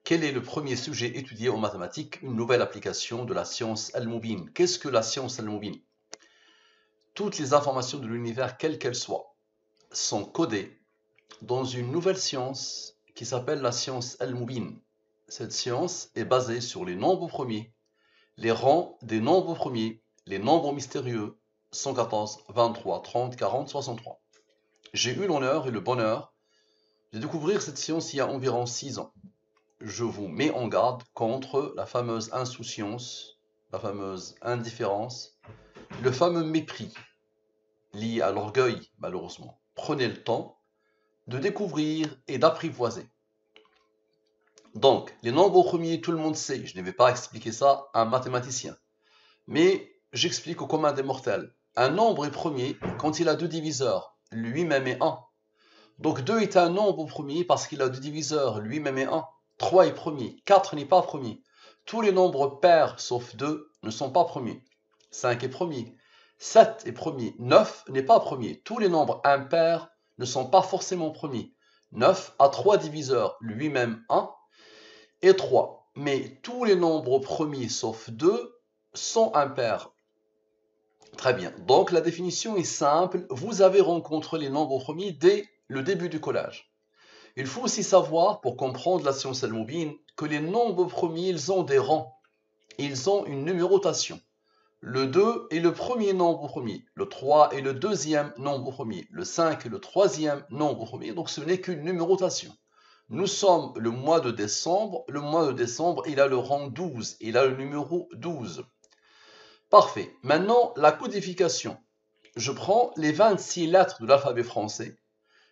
Quel est le premier sujet étudié en mathématiques, une nouvelle application de la science al-Mubin? Qu'est-ce que la science al-Mubin? Toutes les informations de l'univers, quelles qu'elles soient, sont codées dans une nouvelle science qui s'appelle la science al-Mubin. Cette science est basée sur les nombres premiers, les rangs des nombres premiers, les nombres mystérieux, 114, 23, 30, 40, 63. J'ai eu l'honneur et le bonheur de découvrir cette science il y a environ 6 ans. Je vous mets en garde contre la fameuse insouciance, la fameuse indifférence, le fameux mépris lié à l'orgueil, malheureusement. Prenez le temps de découvrir et d'apprivoiser. Donc, les nombres premiers, tout le monde sait, je ne vais pas expliquer ça à un mathématicien. Mais j'explique au commun des mortels. Un nombre est premier quand il a deux diviseurs, lui-même est 1. Donc 2 est un nombre premier parce qu'il a deux diviseurs, lui-même est 1. 3 est premier, 4 n'est pas premier. Tous les nombres pairs sauf 2 ne sont pas premiers. 5 est premier, 7 est premier, 9 n'est pas premier. Tous les nombres impairs ne sont pas forcément premiers. 9 a 3 diviseurs, lui-même 1 et 3. Mais tous les nombres premiers sauf 2 sont impairs. Très bien. Donc la définition est simple. Vous avez rencontré les nombres premiers dès le début du collage. Il faut aussi savoir, pour comprendre la science al-Mubin, que les nombres premiers, ils ont des rangs. Ils ont une numérotation. Le 2 est le premier nombre premier. Le 3 est le deuxième nombre premier. Le 5 est le troisième nombre premier. Donc ce n'est qu'une numérotation. Nous sommes le mois de décembre. Le mois de décembre, il a le rang 12. Il a le numéro 12. Parfait. Maintenant, la codification. Je prends les 26 lettres de l'alphabet français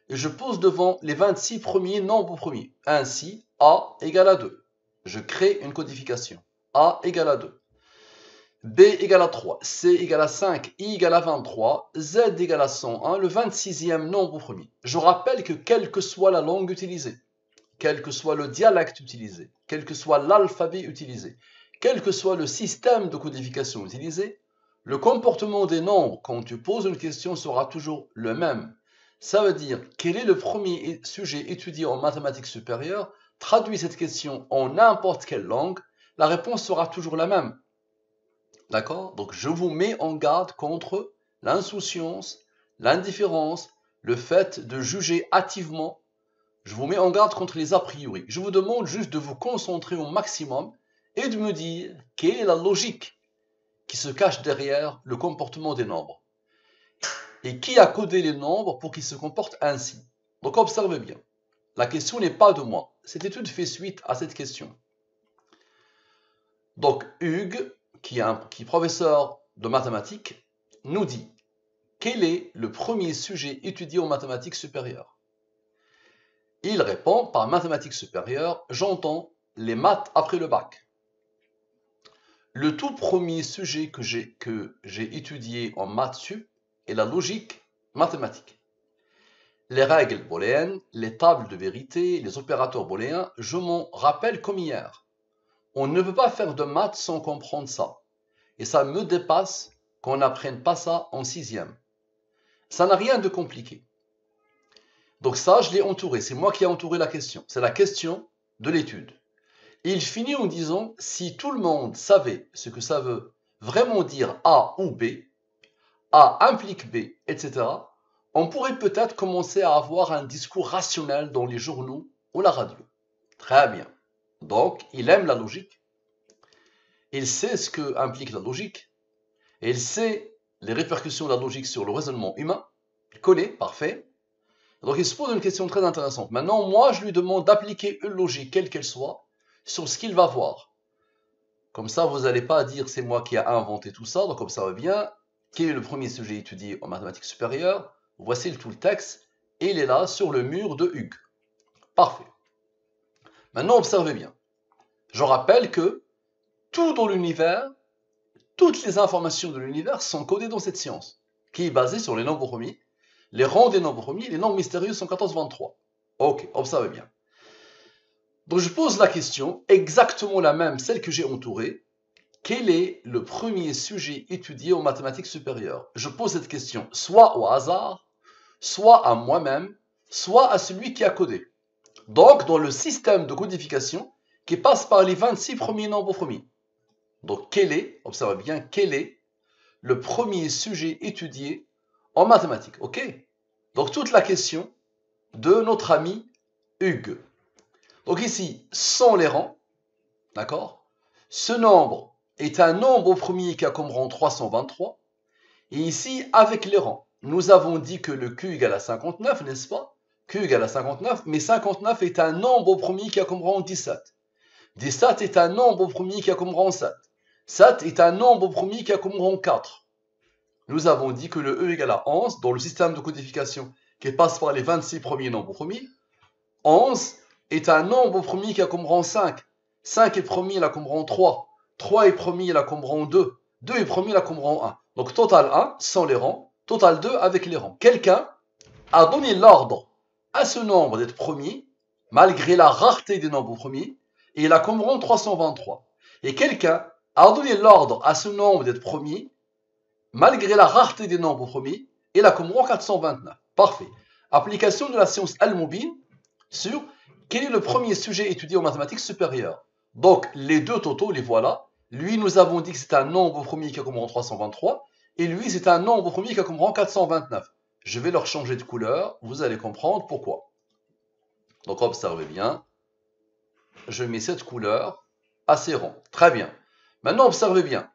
et je pose devant les 26 premiers nombres premiers. Ainsi, A égale à 2. Je crée une codification. A égale à 2. B égale à 3. C égale à 5. I égale à 23. Z égale à 101. Le 26e nombre premier. Je rappelle que quelle que soit la langue utilisée, quel que soit le dialecte utilisé, quel que soit l'alphabet utilisé, quel que soit le système de codification utilisé, le comportement des nombres quand tu poses une question sera toujours le même. Ça veut dire, quel est le premier sujet étudié en mathématiques supérieures? Traduis cette question en n'importe quelle langue, la réponse sera toujours la même. D'accord? Donc je vous mets en garde contre l'insouciance, l'indifférence, le fait de juger hâtivement. Je vous mets en garde contre les a priori. Je vous demande juste de vous concentrer au maximum et de me dire quelle est la logique qui se cache derrière le comportement des nombres. Et qui a codé les nombres pour qu'ils se comportent ainsi. Donc observez bien. La question n'est pas de moi. Cette étude fait suite à cette question. Donc Hugues, qui est professeur de mathématiques, nous dit quel est le premier sujet étudié en mathématiques supérieures? Il répond par mathématiques supérieures, j'entends les maths après le bac. Le tout premier sujet que j'ai étudié en maths sup est la logique mathématique. Les règles booléennes, les tables de vérité, les opérateurs booléens, je m'en rappelle comme hier. On ne peut pas faire de maths sans comprendre ça. Et ça me dépasse qu'on n'apprenne pas ça en 6e. Ça n'a rien de compliqué. Donc ça, je l'ai entouré. C'est moi qui ai entouré la question. C'est la question de l'étude. Il finit en disant, si tout le monde savait ce que ça veut vraiment dire A ou B, A implique B, etc., on pourrait peut-être commencer à avoir un discours rationnel dans les journaux ou la radio. Très bien. Donc, il aime la logique. Il sait ce que implique la logique. Et il sait les répercussions de la logique sur le raisonnement humain. Il connaît, parfait. Donc, il se pose une question très intéressante. Maintenant, moi, je lui demande d'appliquer une logique, quelle qu'elle soit, sur ce qu'il va voir. Comme ça, vous n'allez pas dire c'est moi qui ai inventé tout ça. Donc, observez bien, quel est le premier sujet étudié en mathématiques supérieures? Voici tout le texte, et il est là sur le mur de Hugues. Parfait. Maintenant, observez bien. Je rappelle que tout dans l'univers, toutes les informations de l'univers sont codées dans cette science, qui est basée sur les nombres premiers, les rangs des nombres premiers, les nombres mystérieux 114, 23. Ok, observez bien. Donc je pose la question, exactement la même, celle que j'ai entourée. Quel est le premier sujet étudié en mathématiques supérieures? Je pose cette question soit au hasard, soit à moi-même, soit à celui qui a codé. Donc, dans le système de codification qui passe par les 26 premiers nombres premiers. Donc, quel est, observez bien, quel est le premier sujet étudié en mathématiques? Ok? Donc, toute la question de notre ami Hugues. Donc ici, sans les rangs, d'accord? Ce nombre est un nombre au premier qui a comme rang 323. Et ici, avec les rangs, nous avons dit que le Q égale à 59, n'est-ce pas? Q égale à 59, mais 59 est un nombre au premier qui a comme rang 17. 17 est un nombre au premier qui a comme rang 7. 7 est un nombre au premier qui a comme rang 4. Nous avons dit que le E égale à 11 dans le système de codification qui passe par les 26 premiers nombres au premier. 11 est un nombre au premier qui a comme rang 5. 5 est premier, il a comme rang 3. 3 est premier, il a comme rang 2. 2 est premier, il a comme rang 1. Donc total 1 sans les rangs, total 2 avec les rangs. Quelqu'un a donné l'ordre à ce nombre d'être premier, malgré la rareté des nombres premiers, et il a comme rang 323. Et quelqu'un a donné l'ordre à ce nombre d'être premier, malgré la rareté des nombres premiers, et il a comme rang 429. Parfait. Application de la science Al-Mubin sur quel est le premier sujet étudié en mathématiques supérieures. Donc, les deux totaux, les voilà. Lui, nous avons dit que c'est un nombre premier qui a comme rang 323, et lui, c'est un nombre premier qui a comme rang 429. Je vais leur changer de couleur, vous allez comprendre pourquoi. Donc, observez bien. Je mets cette couleur à ces rangs. Très bien. Maintenant, observez bien.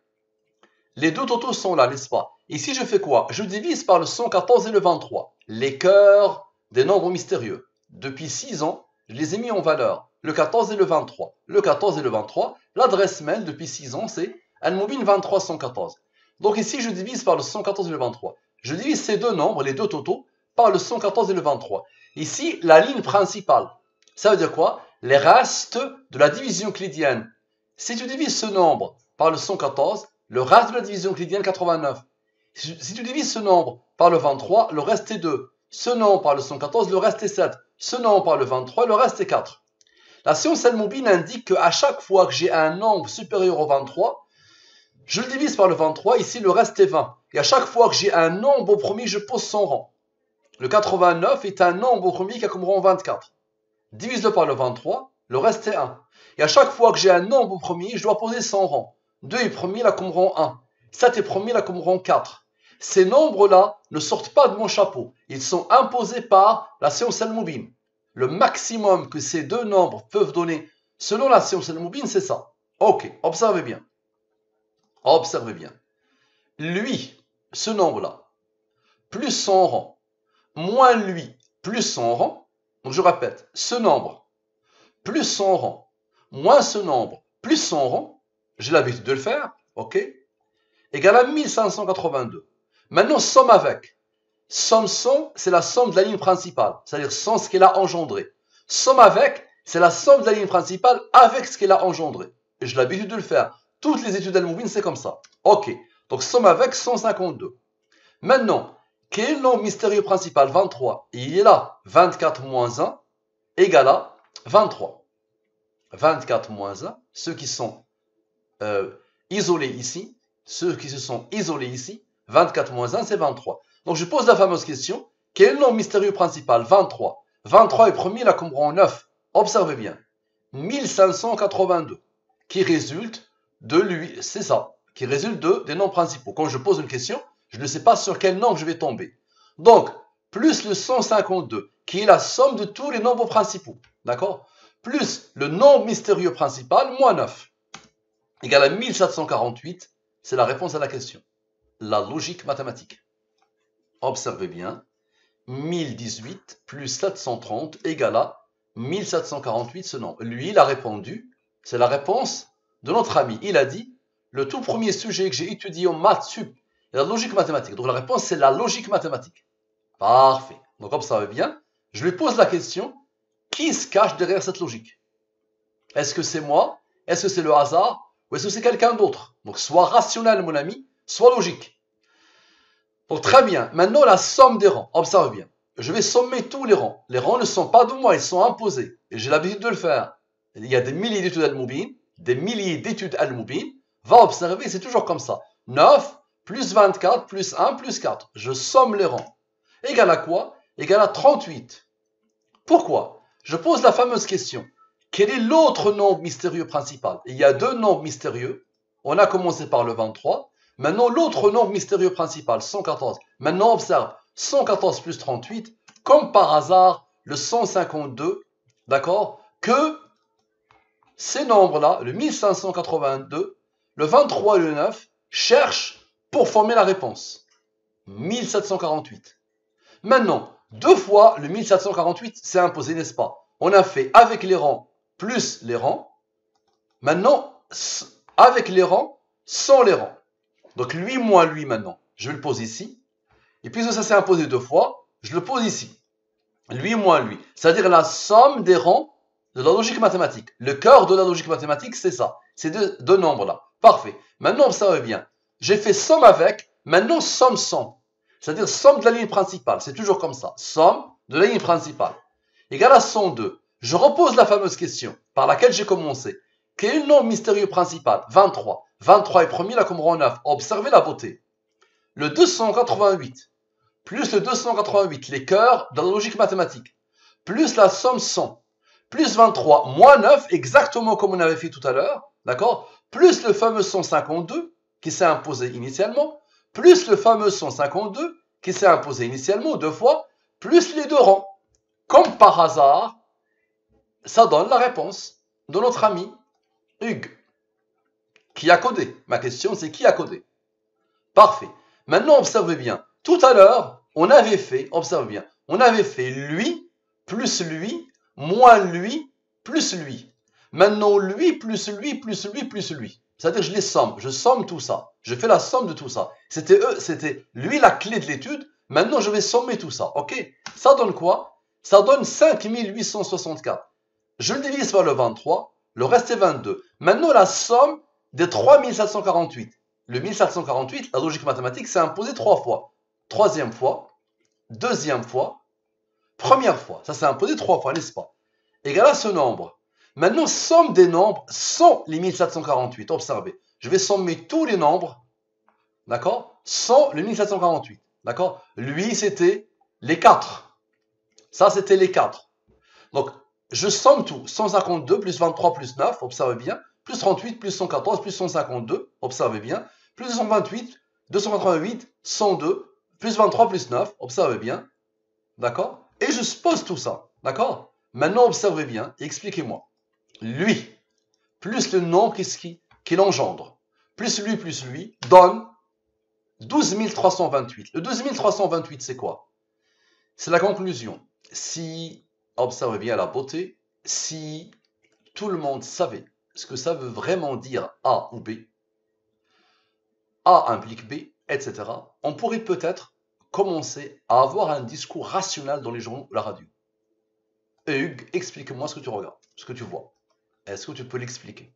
Les deux totaux sont là, n'est-ce pas? Ici, je fais quoi? Je divise par le 114 et le 23. Les cœurs des nombres mystérieux. Depuis 6 ans, je les ai mis en valeur. Le 14 et le 23. Le 14 et le 23. L'adresse mail depuis 6 ans, c'est Al-Mubin 2314. Donc ici, je divise par le 114 et le 23. Je divise ces deux nombres, les deux totaux, par le 114 et le 23. Ici, la ligne principale. Ça veut dire quoi? Les restes de la division euclidienne. Si tu divises ce nombre par le 114, le reste de la division euclidienne 89. Si tu divises ce nombre par le 23, le reste est 2. Ce nombre par le 114, le reste est 7. Ce nombre par le 23, le reste est 4. La science Al-Mubin indique qu'à chaque fois que j'ai un nombre supérieur au 23, je le divise par le 23, ici le reste est 20. Et à chaque fois que j'ai un nombre au premier, je pose son rang. Le 89 est un nombre au premier qui a comme rang 24. Divise-le par le 23, le reste est 1. Et à chaque fois que j'ai un nombre au premier, je dois poser son rang. 2 est premier, il a comme rang 1. 7 est premier, il a comme rang 4. Ces nombres-là ne sortent pas de mon chapeau. Ils sont imposés par la science Al-Mubin. Le maximum que ces deux nombres peuvent donner, selon la science Al-Mubin, c'est ça. Ok, observez bien. Observez bien. Lui, ce nombre-là, plus son rang, moins lui, plus son rang. Donc je répète, ce nombre, plus son rang, moins ce nombre, plus son rang, j'ai l'habitude de le faire, ok, égale à 1582. Maintenant, somme avec. Somme sans, c'est la somme de la ligne principale, c'est-à-dire sans ce qu'elle a engendré. Somme avec, c'est la somme de la ligne principale avec ce qu'elle a engendré. Et j'ai l'habitude de le faire. Toutes les études Al-Mubin, c'est comme ça. Ok, donc somme avec 152. Maintenant, quel est le nombre mystérieux principal? 23. Et il est là. 24 moins 1 égale à 23. 24 moins 1, ceux qui sont isolés ici, ceux qui se sont isolés ici, 24 moins 1, c'est 23. Donc je pose la fameuse question, quel est le nombre mystérieux principal? 23. 23 est premier, il a comme rang 9. Observez bien. 1582, qui résulte de lui, c'est ça, qui résulte des nombres principaux. Quand je pose une question, je ne sais pas sur quel nombre je vais tomber. Donc, plus le 152, qui est la somme de tous les nombres principaux, d'accord? Plus le nombre mystérieux principal, moins 9, égale à 1748, c'est la réponse à la question. La logique mathématique. Observez bien, 1018 plus 730 égale à 1748, ce nombre. Lui, il a répondu, c'est la réponse de notre ami. Il a dit, le tout premier sujet que j'ai étudié en maths sup, est la logique mathématique. Donc la réponse, c'est la logique mathématique. Parfait. Donc observez bien, je lui pose la question, qui se cache derrière cette logique? Est-ce que c'est moi? Est-ce que c'est le hasard? Ou est-ce que c'est quelqu'un d'autre? Donc soit rationnel, mon ami, soit logique. Donc très bien. Maintenant, la somme des rangs. Observe bien. Je vais sommer tous les rangs. Les rangs ne sont pas de moi, ils sont imposés. Et j'ai l'habitude de le faire. Il y a des milliers d'études Al-Mubin. Des milliers d'études Al-Mubin. Va observer, c'est toujours comme ça. 9 plus 24 plus 1 plus 4. Je somme les rangs. Égal à quoi? Égal à 38. Pourquoi? Je pose la fameuse question. Quel est l'autre nombre mystérieux principal? Il y a deux nombres mystérieux. On a commencé par le 23. Maintenant, l'autre nombre mystérieux principal, 114. Maintenant, observe, 114 plus 38, comme par hasard, le 152, d'accord, que ces nombres-là, le 1582, le 23 et le 9, cherchent pour former la réponse. 1748. Maintenant, deux fois le 1748 s'est imposé, n'est-ce pas? On a fait avec les rangs plus les rangs. Maintenant, avec les rangs, sans les rangs. Donc lui moins lui maintenant. Je vais le poser ici. Et puisque ça s'est imposé deux fois, je le pose ici. Lui moins lui. C'est-à-dire la somme des rangs de la logique mathématique. Le cœur de la logique mathématique, c'est ça. Ces deux nombres-là. Parfait. Maintenant, observez bien. J'ai fait somme avec, maintenant somme sans. C'est-à-dire somme de la ligne principale. C'est toujours comme ça. Somme de la ligne principale. Égale à 102. Je repose la fameuse question par laquelle j'ai commencé. Quel est le nombre mystérieux principal? 23. 23 est premier, là comme rang 9. Observez la beauté. Le 288, plus le 288, les cœurs de la logique mathématique, plus la somme 100, plus 23, moins 9, exactement comme on avait fait tout à l'heure, d'accord? Plus le fameux 152, qui s'est imposé initialement, plus le fameux 152, qui s'est imposé initialement deux fois, plus les deux rangs. Comme par hasard, ça donne la réponse de notre ami Hugues. Qui a codé? Ma question, c'est qui a codé? Parfait. Maintenant, observez bien. Tout à l'heure, on avait fait, observez bien, on avait fait lui, plus lui, moins lui, plus lui. Maintenant, lui, plus lui, plus lui, plus lui. C'est-à-dire, je les somme. Je somme tout ça. Je fais la somme de tout ça. C'était lui la clé de l'étude. Maintenant, je vais sommer tout ça. OK? Ça donne quoi? Ça donne 5864. Je le divise par le 23. Le reste est 22. Maintenant, la somme des 3748. Le 1748, la logique mathématique s'est imposée trois fois. Troisième fois, deuxième fois, première fois. Ça s'est imposé trois fois, n'est-ce pas? Égal à ce nombre. Maintenant, somme des nombres sans les 1748. Observez. Je vais sommer tous les nombres, d'accord, sans le 1748. D'accord? Lui, c'était les 4. Ça, c'était les 4. Donc, je somme tout. 152 plus 23 plus 9, observez bien. Plus 38, plus 114, plus 152, observez bien. Plus 228, 288, 102, plus 23, plus 9, observez bien. D'accord? Et je pose tout ça. D'accord? Maintenant, observez bien et expliquez-moi. Lui, plus le nombre qu'il engendre, plus lui, donne 12 328. Le 12 328, c'est quoi? C'est la conclusion. Si, observez bien la beauté, si tout le monde savait ce que ça veut vraiment dire A ou B, A implique B, etc., on pourrait peut-être commencer à avoir un discours rationnel dans les journaux, la radio. Et Hugues, explique-moi ce que tu regardes, ce que tu vois. Est-ce que tu peux l'expliquer?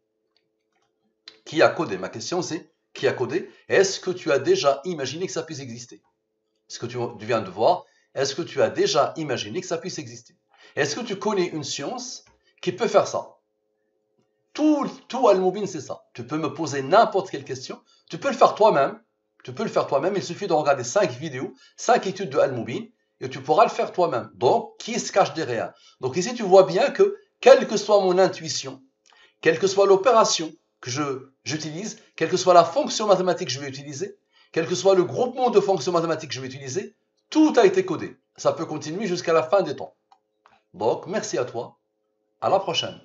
Qui a codé? Ma question c'est, qui a codé? Est-ce que tu as déjà imaginé que ça puisse exister? Ce que tu viens de voir, est-ce que tu as déjà imaginé que ça puisse exister? Est-ce que tu connais une science qui peut faire ça? Tout Al-Moubin, c'est ça. Tu peux me poser n'importe quelle question. Tu peux le faire toi-même. Il suffit de regarder 5 vidéos, 5 études de Al-Moubin, et tu pourras le faire toi-même. Donc, qui se cache derrière? Donc ici, tu vois bien que, quelle que soit mon intuition, quelle que soit l'opération que j'utilise, quelle que soit la fonction mathématique que je vais utiliser, quel que soit le groupement de fonctions mathématiques que je vais utiliser, tout a été codé. Ça peut continuer jusqu'à la fin des temps. Donc, merci à toi. À la prochaine.